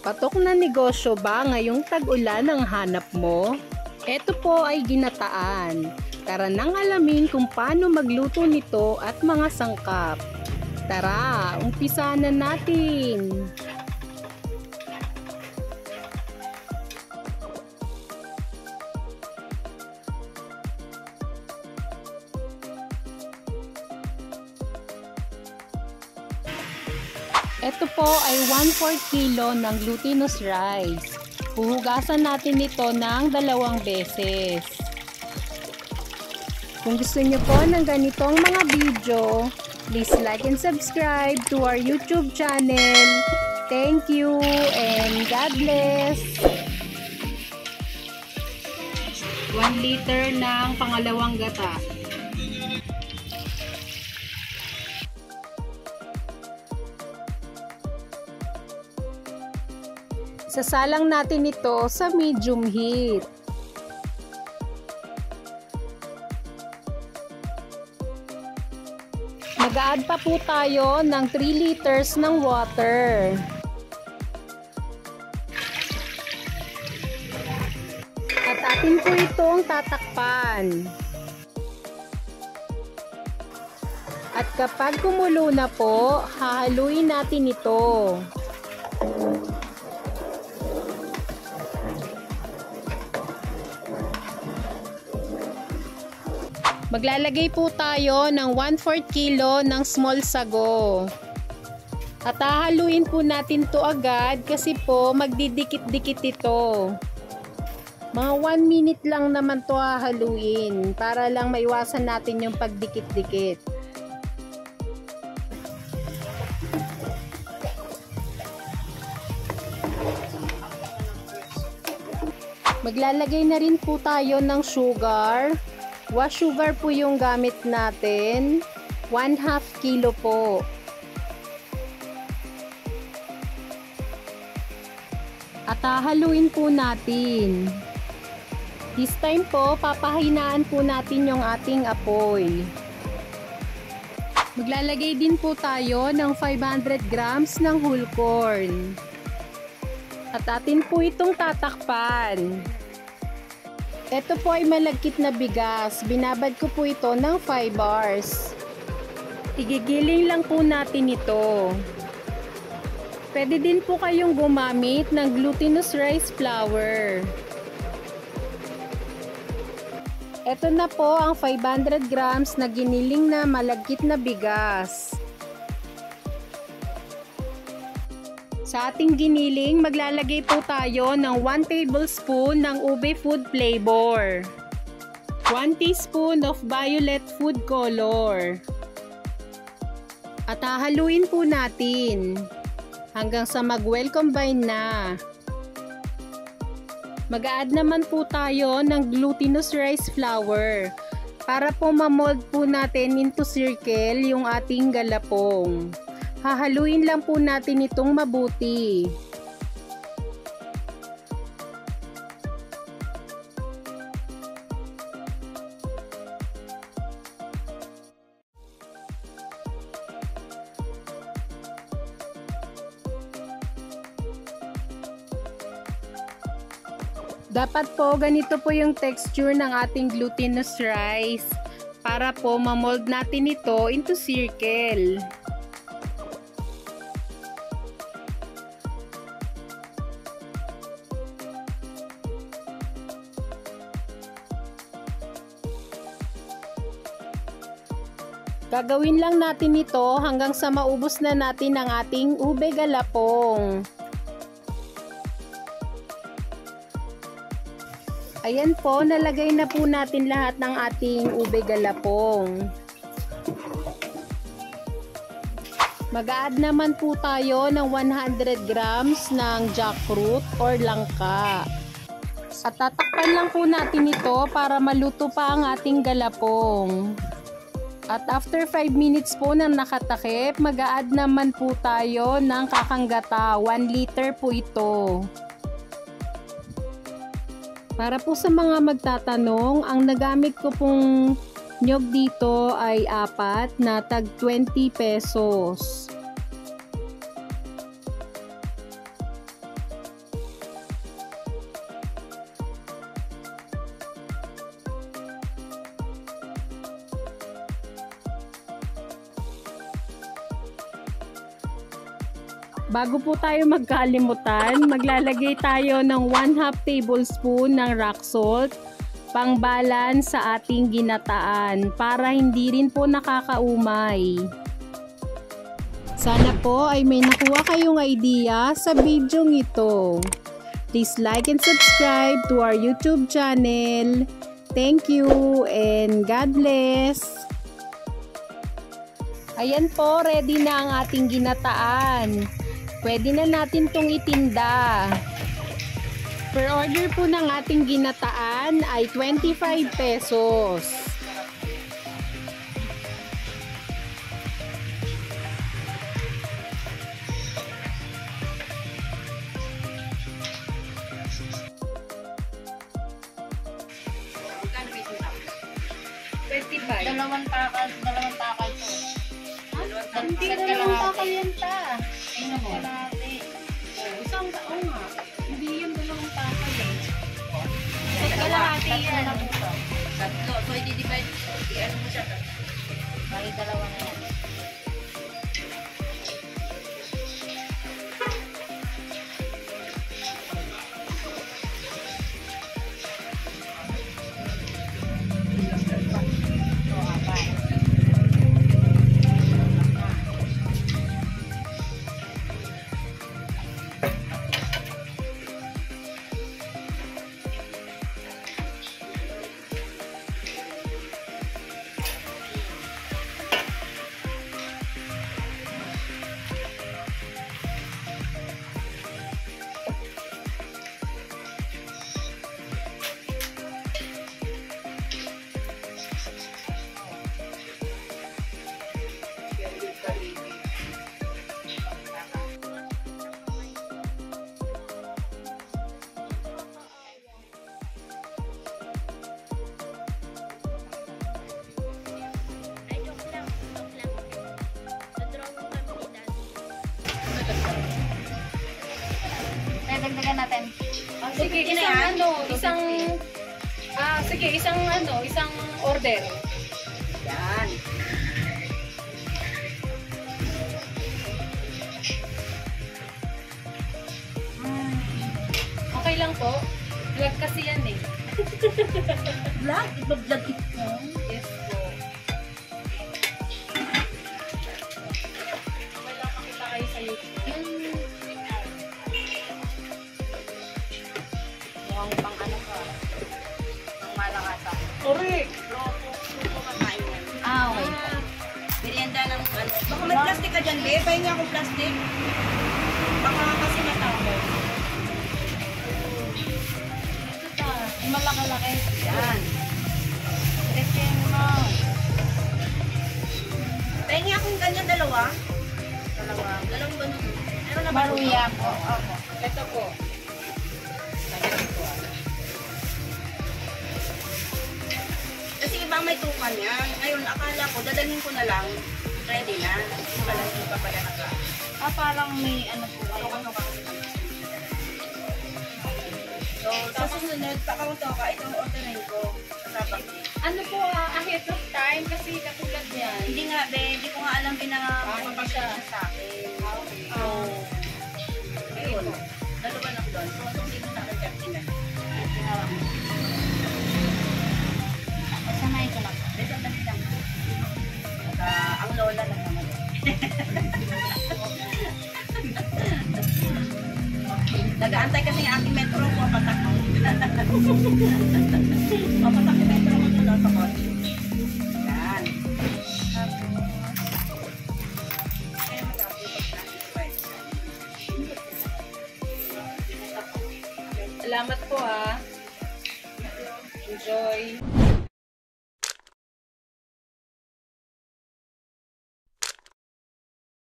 Patok na negosyo ba ngayong tag-ulan ang hanap mo? Ito po ay ginataan. Tara nang alamin kung paano magluto nito at mga sangkap. Tara, umpisa na natin! Ito po ay 1/4 kilo ng glutinous rice. Huhugasan natin ito ng 2 beses. Kung gusto niyo po ng ganitong mga video, please like and subscribe to our YouTube channel. Thank you and God bless! 1 liter ng pangalawang gata. Sasalang natin ito sa medium heat. Mag-a-add pa po tayo ng 3 liters ng water. At atin po itong tatakpan. At kapag kumulo na po, hahaluin natin ito. Maglalagay po tayo ng 1/4 kilo ng small sago. At hahaluin po natin to agad kasi po magdidikit-dikit ito. Mga 1 minute lang naman to hahaluin para lang maiwasan natin yung pagdikit-dikit. Maglalagay na rin po tayo ng sugar. Wash sugar po yung gamit natin. 1/2 kilo po. At hahaluin po natin. This time po, papahinaan po natin yung ating apoy. Maglalagay din po tayo ng 500 grams ng whole corn. At atin po itong tatakpan. Ito po ay malagkit na bigas. Binabad ko po ito ng 5 hours. Igigiling lang po natin ito. Pwede din po kayong gumamit ng glutinous rice flour. Ito na po ang 500 grams na giniling na malagkit na bigas. Sa ating giniling, maglalagay po tayo ng 1 tablespoon ng ube food flavor, 1 teaspoon of violet food color. At hahaluin po natin hanggang sa mag-well combine na. Mag-a-add naman po tayo ng glutinous rice flour para po ma-mold po natin into circle yung ating galapong. Hahaluin lang po natin itong mabuti. Dapat po ganito po yung texture ng ating glutinous rice para po ma-mold natin ito into circle. Gagawin lang natin ito hanggang sa maubos na natin ang ating ube galapong. Ayan po, nalagay na po natin lahat ng ating ube galapong. Mag-a-add naman po tayo ng 100 grams ng jackfruit or langka. At tatakpan lang po natin ito para maluto pa ang ating galapong. At after 5 minutes po na nakatakip, mag-a-add naman po tayo ng kakanggata. 1 liter po ito. Para po sa mga magtatanong, ang nagamit ko pong nyog dito ay 4 na tag 20 pesos. Bago po tayo magkalimutan, maglalagay tayo ng 1/2 tablespoon ng rock salt pang-balance sa ating ginataan para hindi rin po nakakaumay. Sana po ay may nakuha kayong idea sa video ito. Please like and subscribe to our YouTube channel. Thank you and God bless! Ayan po, ready na ang ating ginataan. Pwede na natin tong itinda. Per order po ng ating ginataan ay 25 pesos. Dalawang takal to. Hindi dalawang takal yan ta. Ayun mo. Isang taon nga. Hindi yung dalawang takal eh. Kalahati yan. Tatlo. So, i-divide. I-ano mo siya. Bali, dalawa na yan. Dagdagan natin. Sige, isang order. Yan. Okay lang po. Vlog kasi yan eh. Vlog? Iba-vlog ito. Yes po. Okay lang makita kayo sa YouTube. Mukhang pang ano ka. Pang malakasa. Correct. Okay. Merienda ng ano. Baka may plastic ka dyan, be. Pahingi akong plastic. Baka kasi matapos. Ito ta. Yung malaki-laki. Yan. Diretso mo. Pahingi akong ganyan, dalawa. Dalawang ba nun? Meron na ba? Maruya po. Opo. Ito po. Kasi iba may tukan yan. Ngayon, akala ko, dadalhin ko na lang. Ready na. Pala, hindi pa pala naka. Parang may ano po kayo. So, sa susunod, pakaunto ka, itong orderin ko. Kasabang Ano po, ahead of time kasi katulad yan. Hindi nga, be. Hindi ko nga alam pinaka siya sa akin. Okay. Ayun. Dalawa na doon. So, itong hindi mo sa akin, Captain. Ginawa mo. Sanay ko lang. Beso na lang. Ang lola lang naman. Nag-aantay kasi ang aking metro ko patak mo. Patak yung metro ko doon sa kotse. Yan. Kaya matapos Salamat po ha. Enjoy.